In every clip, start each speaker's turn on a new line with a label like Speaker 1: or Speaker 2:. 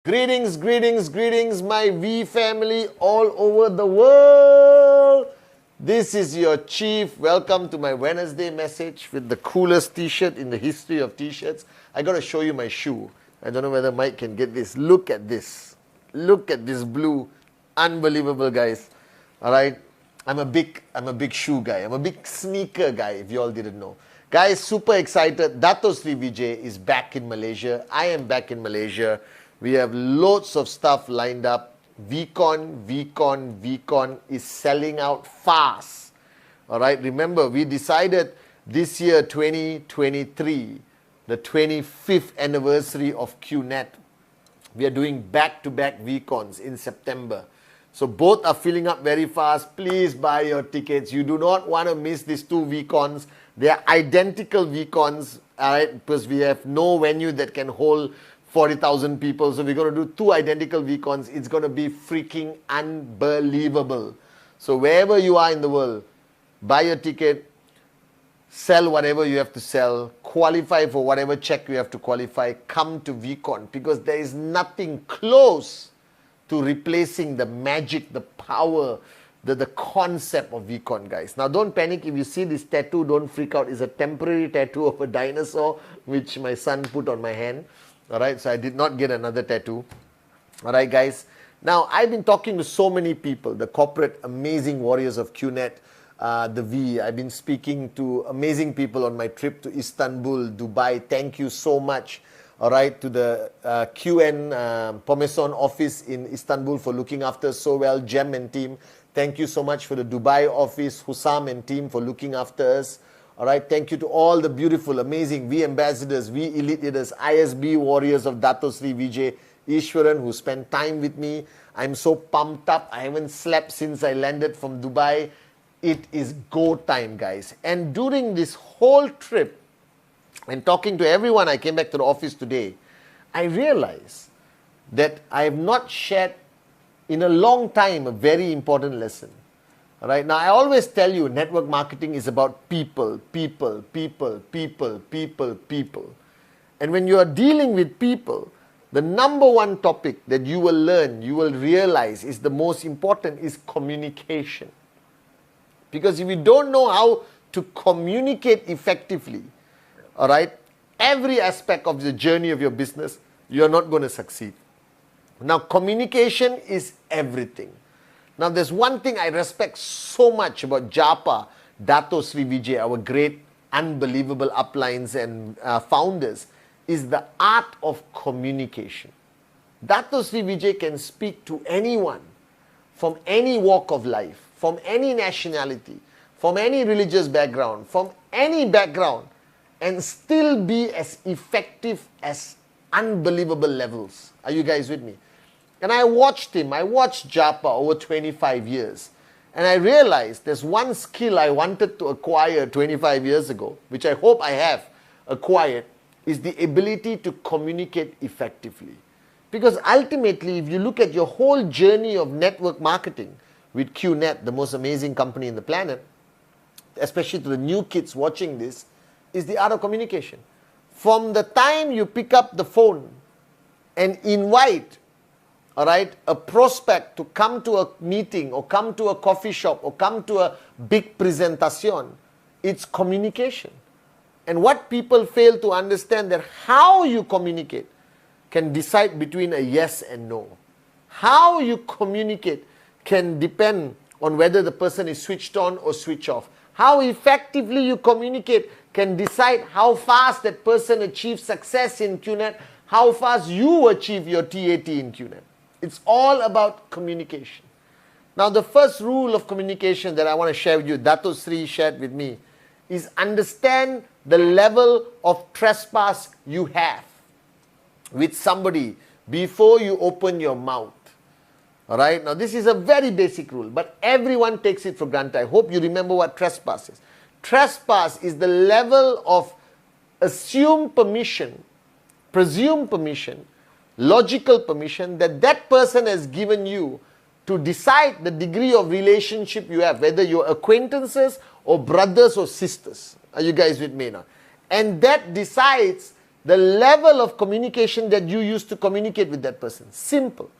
Speaker 1: Greetings, greetings, greetings, my V family all over the world. This is your Chief. Welcome to my Wednesday message with the coolest t-shirt in the history of t-shirts. I got to show you my shoe. I don't know whether Mike can get this. Look at this. Look at this blue. Unbelievable, guys. All right. I'm a big shoe guy. I'm a big sneaker guy, if you all didn't know. Guys, super excited. Dato Sri Vijay is back in Malaysia. I am back in Malaysia. We have loads of stuff lined up. VCon is selling out fast. All right. Remember, we decided this year, 2023, the 25th anniversary of QNet. We are doing back-to-back VCons in September. So both are filling up very fast. Please buy your tickets. You do not want to miss these two VCons. They are identical VCons, all right, because we have no venue that can hold 40,000 people. So we're going to do two identical VCons. It's going to be freaking unbelievable. So wherever you are in the world, buy your ticket, sell whatever you have to sell, qualify for whatever check you have to qualify, come to VCon, because there is nothing close to replacing the magic, the power, the concept of VCon, guys. Now, don't panic if you see this tattoo. Don't freak out. It's a temporary tattoo of a dinosaur, which my son put on my hand. All right, so I did not get another tattoo. All right, guys. Now, I've been talking to so many people, the corporate amazing warriors of QNet, the V. I've been speaking to amazing people on my trip to Istanbul, Dubai. Thank you so much. All right, to the QN Pomeson office in Istanbul for looking after so well, Jem and team. Thank you so much for the Dubai office, Hussam and team for looking after us. All right, thank you to all the beautiful, amazing V ambassadors, V elite leaders, ISB warriors of Dato Sri Vijay Ishwaran who spent time with me. I'm so pumped up. I haven't slept since I landed from Dubai. It is go time, guys. And during this whole trip, and talking to everyone, I came back to the office today, I realized that I have not shared in a long time a very important lesson. All right, now I always tell you network marketing is about people. And when you are dealing with people, the number one topic that you will learn, you will realize is the most important is communication. Because if you don't know how to communicate effectively, all right, every aspect of the journey of your business, you're not going to succeed. Now, communication is everything. Now, there's one thing I respect so much about Japa, Dato Sri Vijay, our great, unbelievable uplines and founders, is the art of communication. Dato Sri Vijay can speak to anyone from any walk of life, from any nationality, from any religious background, from any background, and still be as effective as unbelievable levels. Are you guys with me? And I watched him. I watched Japa over 25 years. And I realized there's one skill I wanted to acquire 25 years ago, which I hope I have acquired, is the ability to communicate effectively. Because ultimately, if you look at your whole journey of network marketing with QNet, the most amazing company in the planet, especially to the new kids watching this, is the art of communication. From the time you pick up the phone and invite, all right, a prospect to come to a meeting or come to a coffee shop or come to a big presentation, it's communication. And what people fail to understand that how you communicate can decide between a yes and no. How you communicate can depend on whether the person is switched on or switched off. How effectively you communicate can decide how fast that person achieves success in QNet, how fast you achieve your TAT in QNet. It's all about communication. Now, the first rule of communication that I want to share with you, Dato Sri shared with me, is understand the level of trespass you have with somebody before you open your mouth. Alright, now this is a very basic rule, but everyone takes it for granted. I hope you remember what trespass is. Trespass is the level of assumed permission, presumed permission, logical permission that that person has given you to decide the degree of relationship you have, whether you're acquaintances or brothers or sisters. Are you guys with me now? And that decides the level of communication that you use to communicate with that person. Simple.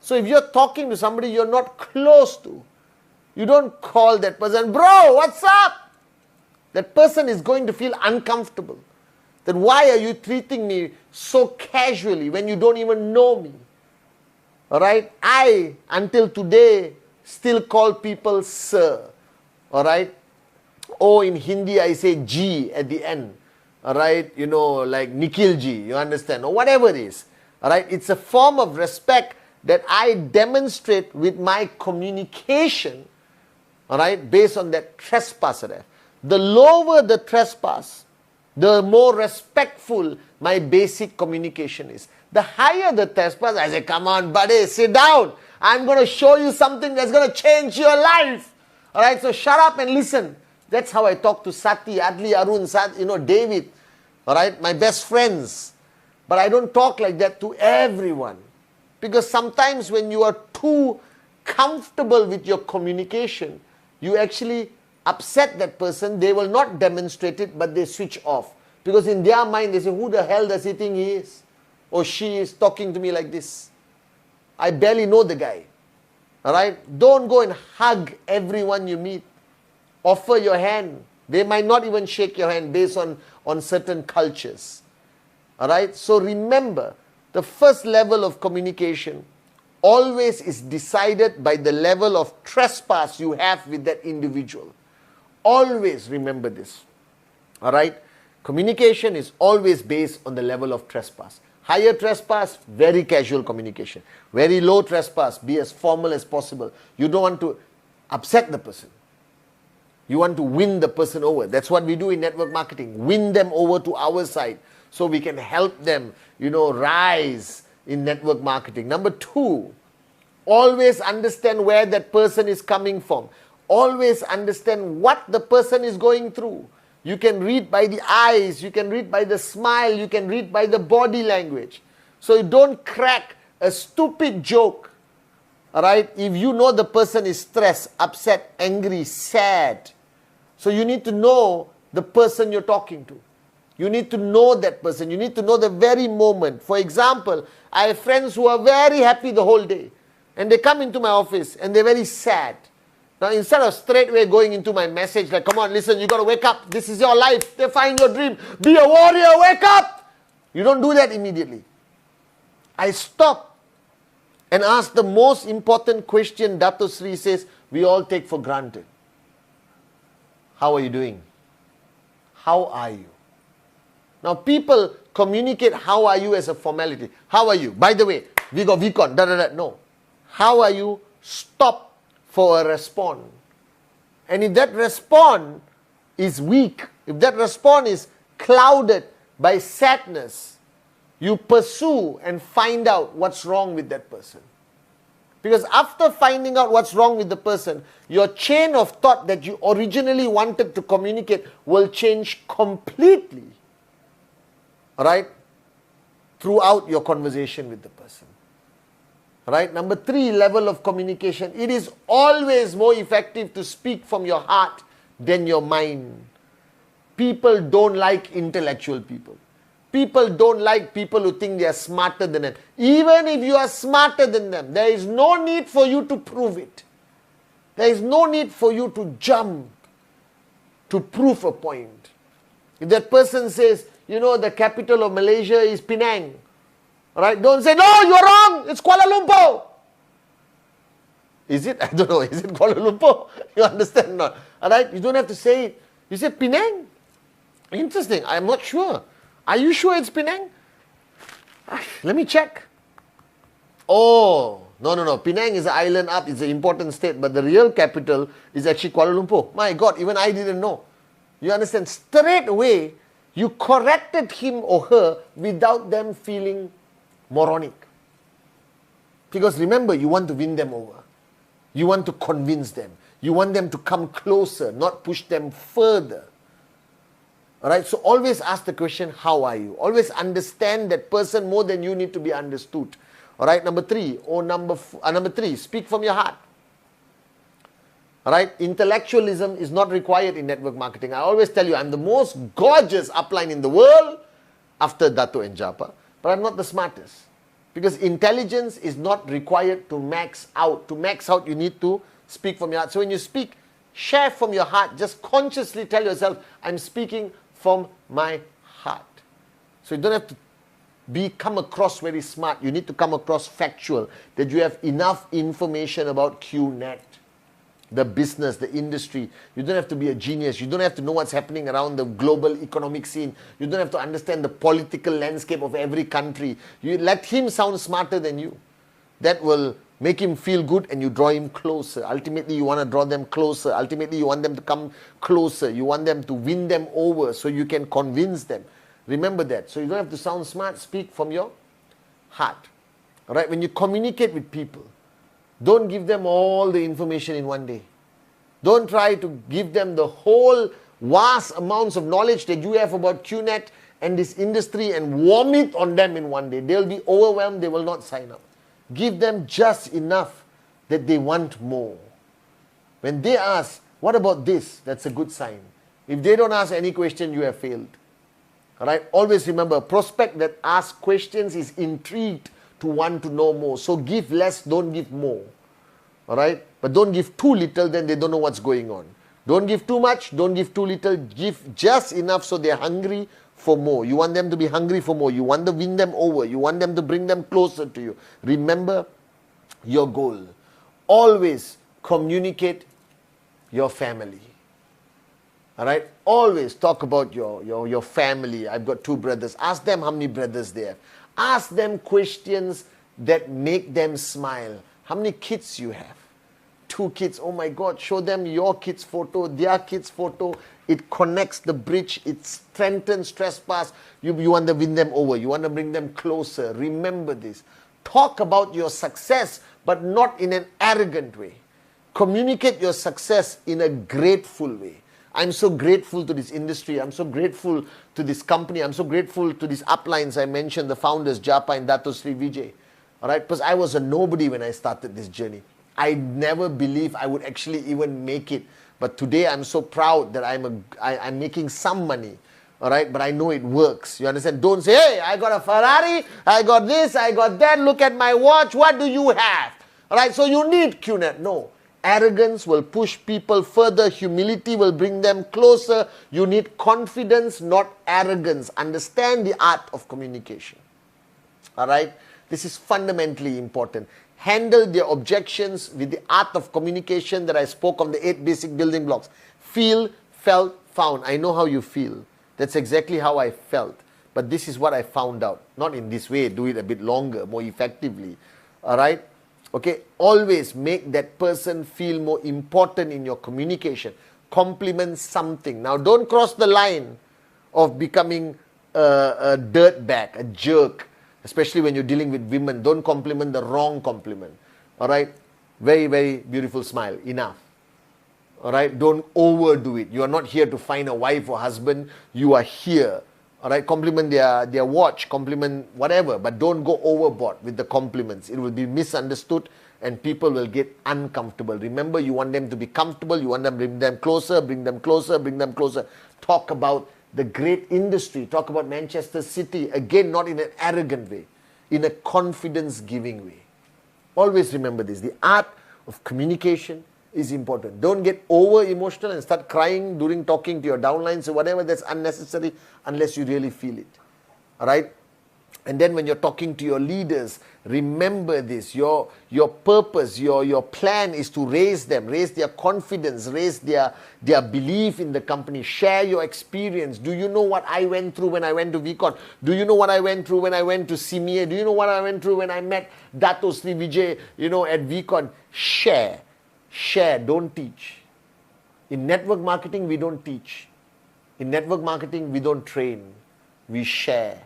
Speaker 1: So if you're talking to somebody you're not close to, you don't call that person, bro, what's up? That person is going to feel uncomfortable. Then why are you treating me so casually when you don't even know me? Alright? I, until today, still call people sir. Alright? Or in Hindi I say G at the end. Alright? You know, like Nikhil Ji, you understand? Or whatever it is. Alright? It's a form of respect that I demonstrate with my communication, alright, based on that trespass. The lower the trespass, the more respectful my basic communication is. The higher the trespass, I say, come on buddy, sit down. I'm going to show you something that's going to change your life. Alright, so shut up and listen. That's how I talk to Sati, Adli, Arun, David. Alright, my best friends. But I don't talk like that to everyone. Because sometimes when you are too comfortable with your communication, you actually upset that person. They will not demonstrate it, but they switch off. Because in their mind, they say, who the hell does he think he is? Or she is talking to me like this. I barely know the guy. Alright? Don't go and hug everyone you meet. Offer your hand. They might not even shake your hand based on certain cultures. Alright? So remember, the first level of communication always is decided by the level of trespass you have with that individual. Always remember this. Alright? Communication is always based on the level of trespass. Higher trespass, very casual communication. Very low trespass, be as formal as possible. You don't want to upset the person. You want to win the person over. That's what we do in network marketing. Win them over to our side so we can help them, rise in network marketing. Number 2, always understand where that person is coming from. Always understand what the person is going through. You can read by the eyes, you can read by the smile, you can read by the body language. So you don't crack a stupid joke. Alright, if you know the person is stressed, upset, angry, sad. So you need to know the person you're talking to. You need to know that person. You need to know the very moment. For example, I have friends who are very happy the whole day. And they come into my office and they're very sad. Now instead of straightway going into my message like, come on, listen, you got to wake up. This is your life. Define your dream. Be a warrior. Wake up. You don't do that immediately. I stop and ask the most important question Dato Sri says we all take for granted. How are you doing? How are you? Now people communicate how are you as a formality. How are you? By the way, we got VCon, No. How are you? Stop for a response. And if that response is weak, if that response is clouded by sadness, you pursue and find out what's wrong with that person. Because after finding out what's wrong with the person, your chain of thought that you originally wanted to communicate will change completely. Alright? Throughout your conversation with the person. Alright? Number 3, level of communication. It is always more effective to speak from your heart than your mind. People don't like intellectual people. People don't like people who think they are smarter than them. Even if you are smarter than them, there is no need for you to prove it. There is no need for you to jump to prove a point. If that person says, the capital of Malaysia is Penang, right? Don't say, no, you're wrong, it's Kuala Lumpur. Is it? I don't know. Is it Kuala Lumpur? You understand or not? Alright, you don't have to say it. You say Penang? Interesting, I'm not sure. Are you sure it's Penang? Let me check. Oh, no. Penang is an island up. It's an important state. But the real capital is actually Kuala Lumpur. My God, even I didn't know. You understand? Straight away, you corrected him or her without them feeling moronic. Because remember, you want to win them over. You want to convince them. You want them to come closer, not push them further. Alright, so always ask the question, how are you? Always understand that person more than you need to be understood. Alright, number three, speak from your heart. Alright, intellectualism is not required in network marketing. I always tell you, I'm the most gorgeous upline in the world after Dato and Japa, but I'm not the smartest. Because intelligence is not required to max out. To max out, you need to speak from your heart. So when you speak, share from your heart. Just consciously tell yourself, I'm speaking from my heart. So you don't have to come across very smart. You need to come across factual, that you have enough information about QNet, the business, the industry. You don't have to be a genius. You don't have to know what's happening around the global economic scene. You don't have to understand the political landscape of every country. You let him sound smarter than you. That will make him feel good and you draw him closer. Ultimately, you want to draw them closer. Ultimately, you want them to come closer. You want them to win them over so you can convince them. Remember that. So you don't have to sound smart. Speak from your heart. All right? When you communicate with people, don't give them all the information in one day. Don't try to give them the whole vast amounts of knowledge that you have about QNet and this industry and vomit on them in one day. They'll be overwhelmed. They will not sign up. Give them just enough that they want more. When they ask, what about this? That's a good sign. If they don't ask any question, you have failed. All right? Always remember, a prospect that asks questions is intrigued to want to know more. So give less, don't give more. All right? But don't give too little, then they don't know what's going on. Don't give too much, don't give too little. Give just enough so they're hungry for more. You want them to be hungry for more. You want to win them over. You want them to bring them closer to you. Remember your goal. Always communicate your family. All right? Always talk about your family. I've got 2 brothers. Ask them how many brothers they have. Ask them questions that make them smile. How many kids you have? 2 kids. Oh my God. Show them your kids' photo, their kids' photo. It connects the bridge. It strengthens trespass. You want to win them over. You want to bring them closer. Remember this. Talk about your success, but not in an arrogant way. Communicate your success in a grateful way. I'm so grateful to this industry. I'm so grateful to this company. I'm so grateful to these uplines I mentioned, the founders, Japa and Dato Sri Vijay. All right, because I was a nobody when I started this journey. I never believed I would actually even make it. But today I'm so proud that I'm making some money. All right, but I know it works. You understand? Don't say, hey, I got a Ferrari, I got this, I got that, look at my watch, what do you have? All right, so you need QNet. No. Arrogance will push people further. Humility will bring them closer. You need confidence, not arrogance. Understand the art of communication. All right? This is fundamentally important. Handle their objections with the art of communication that I spoke of, the 8 basic building blocks. Feel, felt, found. I know how you feel. That's exactly how I felt. But this is what I found out. Not in this way. Do it a bit longer, more effectively. All right? Okay, always make that person feel more important in your communication. Compliment something. Now, don't cross the line of becoming a dirtbag, a jerk, especially when you're dealing with women. Don't compliment the wrong compliment. All right, very, very beautiful smile. Enough. All right, don't overdo it. You are not here to find a wife or husband. You are here. All right, compliment their watch, compliment whatever, but don't go overboard with the compliments. It will be misunderstood and people will get uncomfortable. Remember, you want them to be comfortable. You want them to bring them closer, bring them closer, bring them closer. Talk about the great industry. Talk about Manchester City. Again, not in an arrogant way, in a confidence-giving way. Always remember this. The art of communication is important. Don't get over emotional and start crying during talking to your downlines or whatever. That's unnecessary unless you really feel it. All right? And then when you're talking to your leaders, remember this. Your purpose, your plan is to raise them, raise their confidence, raise their belief in the company. Share your experience. Do you know what I went through when I went to VCon? Do you know what I went through when I went to CMA? Do you know what I went through when I met Dato Sri Vijay, at VCon? Share. Share, don't teach. In network marketing, we don't teach. In network marketing, we don't train, we share.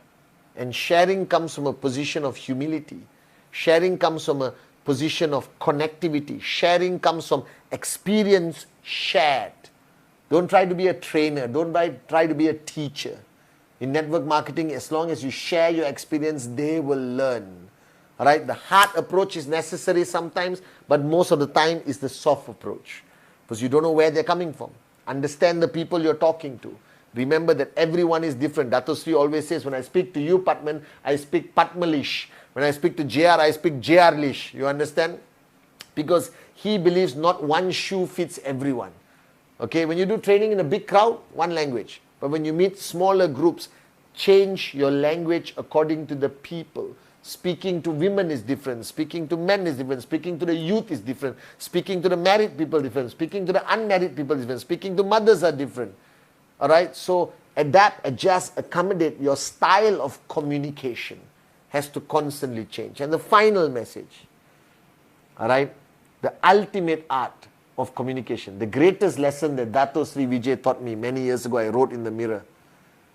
Speaker 1: And sharing comes from a position of humility. Sharing comes from a position of connectivity. Sharing comes from experience shared. Don't try to be a trainer. Don't try to be a teacher. In network marketing, as long as you share your experience, they will learn. All right? The hard approach is necessary sometimes, but most of the time is the soft approach. Because you don't know where they're coming from. Understand the people you're talking to. Remember that everyone is different. Dato Sri always says, when I speak to you, Patman, I speak Patmalish. When I speak to JR, I speak JR-lish. You understand? Because he believes not one shoe fits everyone. Okay, when you do training in a big crowd, one language. But when you meet smaller groups, change your language according to the people. Speaking to women is different. Speaking to men is different. Speaking to the youth is different. Speaking to the married people is different. Speaking to the unmarried people is different. Speaking to mothers are different. Alright, so adapt, adjust, accommodate. Your style of communication has to constantly change. And the final message, alright, the ultimate art of communication, the greatest lesson that Dato Sri Vijay taught me many years ago, I wrote in the mirror,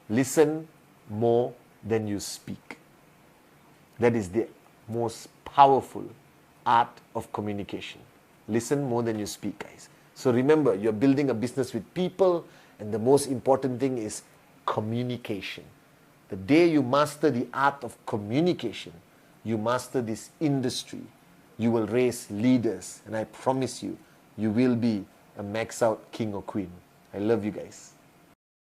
Speaker 1: listen more than you speak. That is the most powerful art of communication. Listen more than you speak, guys. So remember, you're building a business with people, and the most important thing is communication. The day you master the art of communication, you master this industry, you will raise leaders, and I promise you, you will be a max out king or queen. I love you guys.